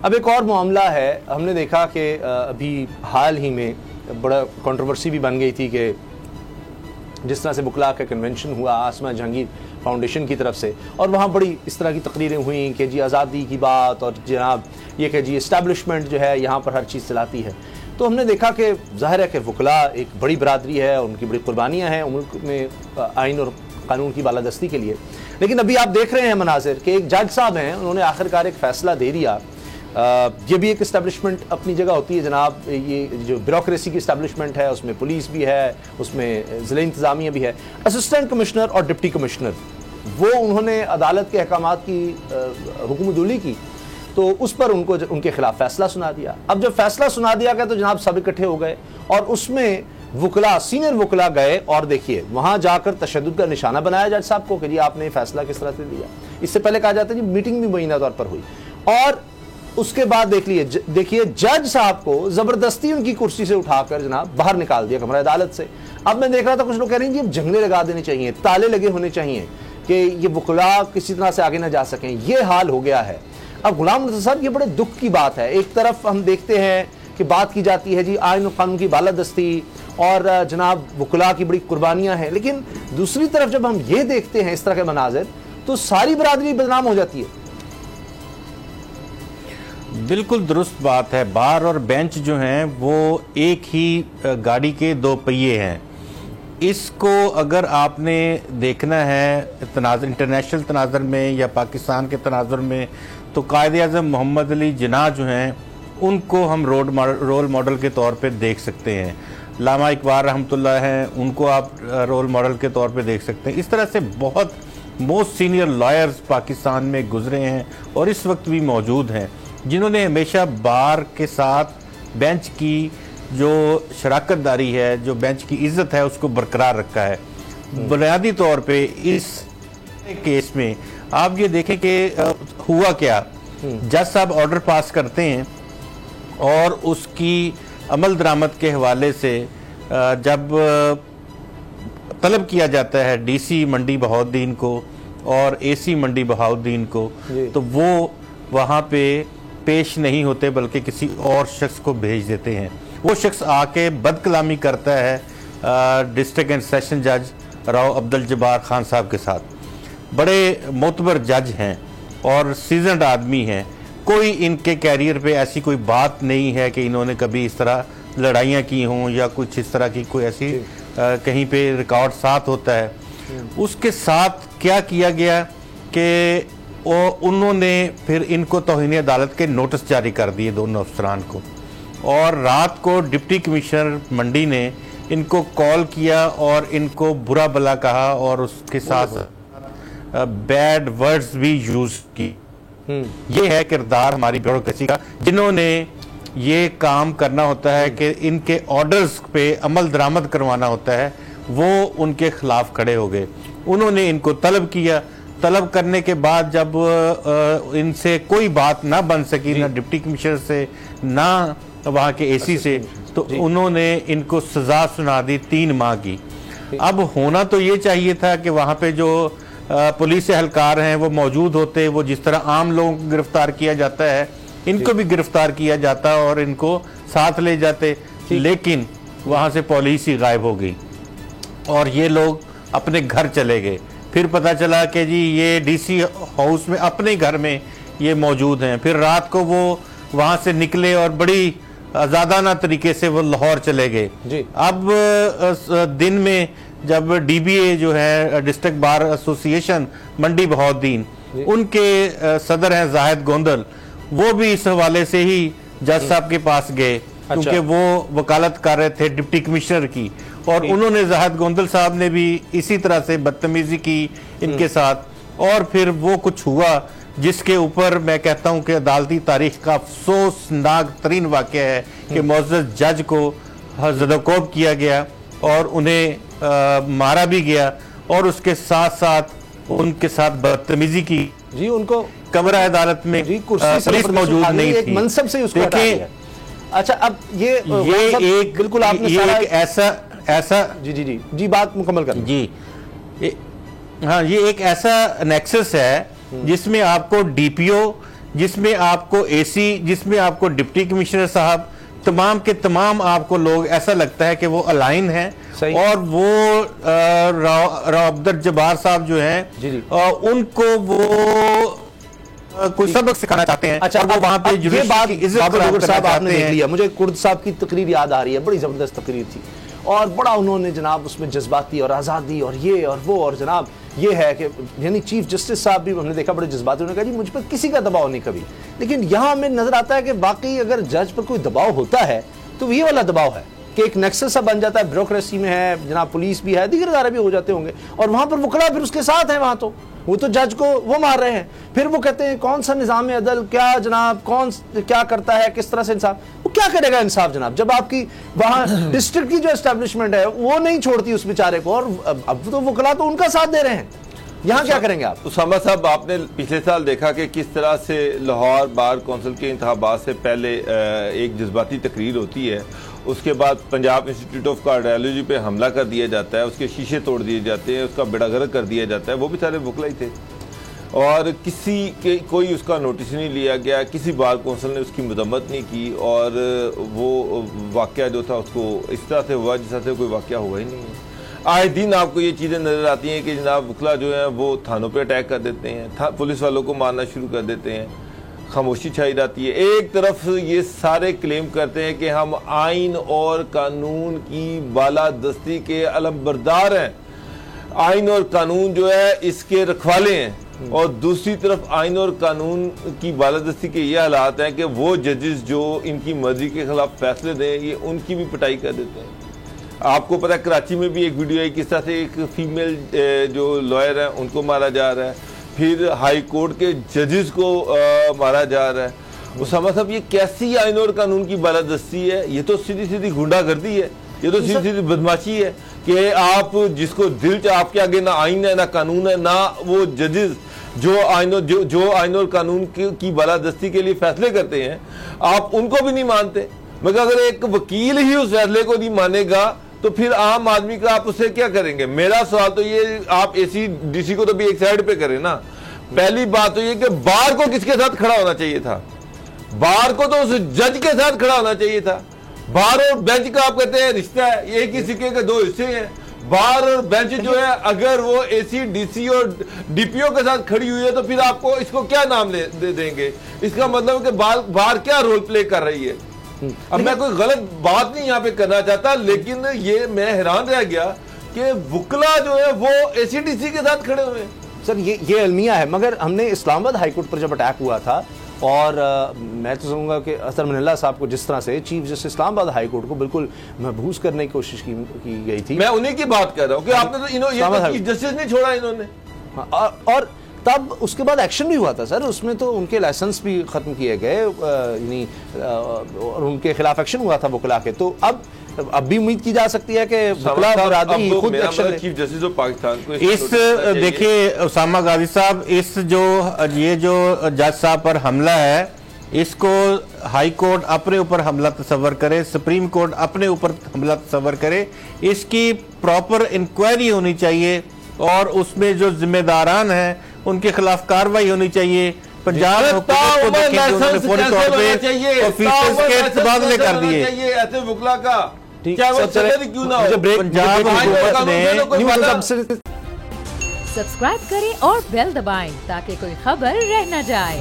अब एक और मामला है, हमने देखा कि अभी हाल ही में बड़ा कंट्रोवर्सी भी बन गई थी कि जिस तरह से बुकला का कन्वेंशन हुआ आसमा जहांगीर फाउंडेशन की तरफ से, और वहाँ बड़ी इस तरह की तकरीरें हुई कि जी आज़ादी की बात और जनाब ये कि जी इस्टेब्लिशमेंट जो है यहाँ पर हर चीज़ चलाती है। तो हमने देखा कि ज़ाहिर है कि वकला एक बड़ी बरादरी है, उनकी बड़ी कुर्बानियाँ हैं मुल्क में आइन और कानून की बालादस्ती के लिए। लेकिन अभी आप देख रहे हैं मनाजिर कि एक जज साहब हैं, उन्होंने आखिरकार एक फ़ैसला दे दिया। ये भी एक इस्टेब्लिशमेंट अपनी जगह होती है जनाब, ये जो ब्यूरोक्रेसी की इस्टेब्लिशमेंट है उसमें पुलिस भी है, उसमें ज़िला इंतज़ामिया भी है। असिस्टेंट कमिश्नर और डिप्टी कमिश्नर वो उन्होंने अदालत के अहकामात की हुक्मदुली की, तो उस पर उनके खिलाफ फैसला सुना दिया। अब जब फैसला सुना दिया गया तो जनाब सब इकट्ठे हो गए और उसमें वकला, सीनियर वकला गए और देखिए वहाँ जाकर तशद्दुद का निशाना बनाया जज साहब को कि जी आपने फैसला किस तरह से दिया। इससे पहले कहा जाता है जी मीटिंग भी मुबैना तौर पर हुई, और उसके बाद देखिए जज साहब को ज़बरदस्ती उनकी कुर्सी से उठाकर जनाब बाहर निकाल दिया कमरा अदालत से। अब मैं देख रहा था कुछ लोग कह रहे हैं जी अब जंगले लगा देने चाहिए, ताले लगे होने चाहिए कि ये वकला किसी तरह से आगे ना जा सकें। ये हाल हो गया है। अब गुलाम नबी साहब ये बड़े दुख की बात है। एक तरफ हम देखते हैं कि बात की जाती है जी आइन और कानून की बालादस्ती और जनाब वकला की बड़ी कुर्बानियाँ हैं, लेकिन दूसरी तरफ जब हम ये देखते हैं इस तरह के मनाजिर तो सारी बरादरी बदनाम हो जाती है। बिल्कुल दुरुस्त बात है। बार और बेंच जो हैं वो एक ही गाड़ी के दो पहिए हैं। इसको अगर आपने देखना है इंटरनेशनल तनाज़ुर में या पाकिस्तान के तनाज़ुर में, तो कायद-ए-आज़म मोहम्मद अली जिन्ना जो हैं उनको हम रोल मॉडल के तौर पे देख सकते हैं। लामा इकबाल रहमतुल्लाह हैं, उनको आप रोल मॉडल के तौर पे देख सकते हैं। इस तरह से बहुत मोस्ट सीनियर लॉयर्स पाकिस्तान में गुजरे हैं और इस वक्त भी मौजूद हैं, जिन्होंने हमेशा बार के साथ बेंच की जो शराकतदारी है, जो बेंच की इज्जत है, उसको बरकरार रखा है। बुनियादी तौर पे इस केस में आप ये देखें कि हुआ क्या, जज साहब ऑर्डर पास करते हैं और उसकी अमल दरामद के हवाले से जब तलब किया जाता है डीसी मंडी बहाउद्दीन को और एसी मंडी बहाउद्दीन को, तो वो वहाँ पे पेश नहीं होते बल्कि किसी और शख्स को भेज देते हैं। वो शख्स आके बदकलामी करता है डिस्ट्रिक्ट एंड सेशन जज राव अब्दुल जब्बार खान साहब के साथ। बड़े मोतबर जज हैं और सीजनड आदमी हैं। कोई इनके कैरियर पे ऐसी कोई बात नहीं है कि इन्होंने कभी इस तरह लड़ाइयाँ की हों या कुछ इस तरह की कोई ऐसी कहीं पे रिकॉर्ड साथ होता है। उसके साथ क्या किया गया कि उन्होंने फिर इनको तौहीन अदालत के नोटिस जारी कर दिए दोनों अफसरान को, और रात को डिप्टी कमिश्नर मंडी ने इनको कॉल किया और इनको बुरा भला कहा और उसके साथ बैड वर्ड्स भी यूज की। ये है किरदार हमारी ब्यूरोक्रेसी का, जिन्होंने ये काम करना होता है कि इनके ऑर्डर्स पे अमल दरामद करवाना होता है, वो उनके खिलाफ खड़े हो गए। उन्होंने इनको तलब किया। तलब करने के बाद जब इनसे कोई बात ना बन सकी, ना डिप्टी कमिश्नर से ना वहाँ के एसी से, तो उन्होंने इनको सजा सुना दी 3 माह की। अब होना तो ये चाहिए था कि वहाँ पे जो पुलिस एहलकार हैं वो मौजूद होते, वो जिस तरह आम लोगों को गिरफ्तार किया जाता है इनको भी गिरफ्तार किया जाता और इनको साथ ले जाते, लेकिन वहाँ से पुलिस ही गायब हो गई और ये लोग अपने घर चले गए। फिर पता चला कि जी ये डीसी हाउस में अपने घर में ये मौजूद हैं। फिर रात को वो वहाँ से निकले और बड़ी आज़ादाना तरीके से वो लाहौर चले गए। अब दिन में जब डीबीए जो है डिस्ट्रिक्ट बार एसोसिएशन मंडी बहाउद्दीन, उनके सदर हैं जाहिद गोंदल, वो भी इस हवाले से ही जज साहब के पास गए, क्योंकि वो वकालत कर रहे थे डिप्टी कमिश्नर की, और उन्होंने जाहिद गोंदल साहब ने भी इसी तरह से बदतमीजी की इनके साथ। और फिर वो कुछ हुआ जिसके ऊपर मैं कहता हूं कि अदालती तारीख का अफसोसनाक तरीन वाक़या है कि मुअज़्ज़ज़ जज को ज़दोकोब किया गया और उन्हें मारा भी गया, और उसके साथ साथ उनके साथ बदतमीजी की। जी, उनको कमरा अदालत में पुलिस मौजूद नहीं थी, मनसब से उसको हटा दिया। अच्छा, अब ये एक बिल्कुल आपने ये एक ऐसा जी बात मुकम्मल कर जी। हाँ, ये एक ऐसा नेक्सस है जिसमें आपको डीपीओ जिसमें आपको एसी, जिसमें आपको डिप्टी कमिश्नर साहब, तमाम के तमाम आपको लोग ऐसा लगता है कि वो अलाइन है। और वो राव अब्दुल जब्बार साहब जो हैं उनको वो कोई सबक सिखाना चाहते हैं। अच्छा, वो वहां पे ये बात साहब आपने देख लिया, मुझे कुर्द साहब की तकरीर याद आ रही है, बड़ी जबरदस्त तकरीर थी और बड़ा उन्होंने जनाब उसमें जज्बाती और आज़ादी और ये और वो, और जनाब ये है कि यानी चीफ जस्टिस साहब भी हमने देखा बड़े जज्बाती, उन्होंने कहा जी मुझ पर किसी का दबाव नहीं कभी। लेकिन यहाँ हमें नजर आता है कि बाकी अगर जज पर कोई दबाव होता है तो ये वाला दबाव है कि एक नेक्सस सा बन जाता है, ब्यूरोक्रेसी में है, जनाब पुलिस भी है, दीगर इदारे भी हो जाते होंगे, और वहां पर वकला फिर उसके साथ है, वहां तो वो तो जज को वो मार रहे हैं, फिर वो कहते हैं कौन सा निज़ाम अदल, क्या जनाब कौन क्या करता है, किस तरह से इंसाफ, वो क्या करेगा इंसाफ जनाब, जब आपकी वहां डिस्ट्रिक्ट की जो एस्टेब्लिशमेंट है वो नहीं छोड़ती उस बेचारे को, और अब तो वकला तो उनका साथ दे रहे हैं, यहाँ क्या करेंगे आप? उसामा साहब, आपने पिछले साल देखा कि किस तरह से लाहौर बार कौंसिल के इंतखाबात से पहले एक जज्बाती तकरीर होती है, उसके बाद पंजाब इंस्टीट्यूट ऑफ कार्डियोलॉजी पे हमला कर दिया जाता है, उसके शीशे तोड़ दिए जाते हैं, उसका बेड़ागर्क कर दिया जाता है, वो भी सारे वकला ही थे और किसी के कोई उसका नोटिस नहीं लिया गया, किसी बार कौंसिल ने उसकी मदम्मत नहीं की और वो वाक़या जो था उसको इस तरह से हुआ जिस तरह से कोई वाक़या हुआ ही नहीं है। आए दिन आपको ये चीज़ें नज़र आती हैं कि जनाब वकला जो है वो थानों पे अटैक कर देते हैं, पुलिस वालों को मारना शुरू कर देते हैं, खामोशी छाई जाती है। एक तरफ ये सारे क्लेम करते हैं कि हम आइन और कानून की बालादस्ती के अलमबरदार हैं, आइन और कानून जो है इसके रखवाले हैं, और दूसरी तरफ आइन और कानून की बालादस्ती के ये हालात हैं कि वो जजेस जो इनकी मर्जी के खिलाफ फैसले दें ये उनकी भी पिटाई कर देते हैं। आपको पता है कराची में भी एक वीडियो है किस तरह से एक फीमेल जो लॉयर है उनको मारा जा रहा है, फिर हाई कोर्ट के जजेस को मारा जा रहा है। उसामा साहब, ये कैसी आइन और कानून की बालादस्ती है? ये तो सीधी सीधी गुंडागर्दी है, ये तो सीधी सीधी बदमाशी है कि आप जिसको दिल चाहे, आपके आगे ना आइन है ना कानून है, ना वो जजेस जो आइन और कानून की बालादस्ती के लिए फैसले करते हैं आप उनको भी नहीं मानते। मगर अगर एक वकील ही उस फैसले को नहीं मानेगा तो फिर आम आदमी का आप उससे क्या करेंगे? मेरा सवाल तो ये, आप एसी डीसी को तो भी एक साइड पे करें ना। पहली बात तो ये कि बार को किसके साथ खड़ा होना चाहिए था? बार को तो उस जज के साथ खड़ा होना चाहिए था। बार और बेंच का आप कहते हैं रिश्ता है, एक ही सिक्के के दो हिस्से हैं। बार और बेंच जो है अगर वो एसी डीसी और डीपीओ के साथ खड़ी हुई है तो फिर आपको इसको क्या नाम दे देंगे? इसका मतलब कि बार क्या रोल प्ले कर रही है? अब मैं कोई गलत बात नहीं यहाँ पे करना चाहता, लेकिन ये मैं हैरान रह गया कि वकला जो है वो एसीडीसी के साथ खड़े हुए हैं। सर ये अलमिया है, मगर हमने इस्लामाबाद हाईकोर्ट पर जब अटैक हुआ था और मैं तो समझूंगा कि असर मनिल्ला साहब को जिस तरह से चीफ जस्टिस इस्लामाबाद हाईकोर्ट को बिल्कुल महबूस करने की कोशिश की गई थी, मैं उन्हीं की बात कर रहा हूँ कि आपने तो चीफ जस्टिस नहीं छोड़ा इन्होंने, और तब उसके बाद एक्शन भी हुआ था सर, उसमें तो उनके लाइसेंस भी खत्म किए गए, यानी और उनके खिलाफ एक्शन हुआ था वकला के। तो अब भी उम्मीद की जा सकती है कि वकला बरादरी खुद एक्शन ले। चीफ जस्टिस ऑफ पाकिस्तान को इस देखिए उसामा गाजी साहब, इस ये जो जज साहब पर हमला है इसको हाई कोर्ट अपने ऊपर हमला तस्वर करे, सुप्रीम कोर्ट अपने ऊपर हमला तस्वर करे, इसकी प्रॉपर इंक्वायरी होनी चाहिए और उसमें जो जिम्मेदारान हैं उनके खिलाफ कार्रवाई होनी चाहिए। पंजाब हुकूमत को देखें कि उन्होंने फौरी तौर पे ऑफिसर्स के तबादले कर दिए। ऐसे वकला का क्या वो चले क्यों ना हो? पंजाब हुकूमत ने सब्सक्राइब करें और बेल दबाएं ताकि कोई खबर रह न जाए।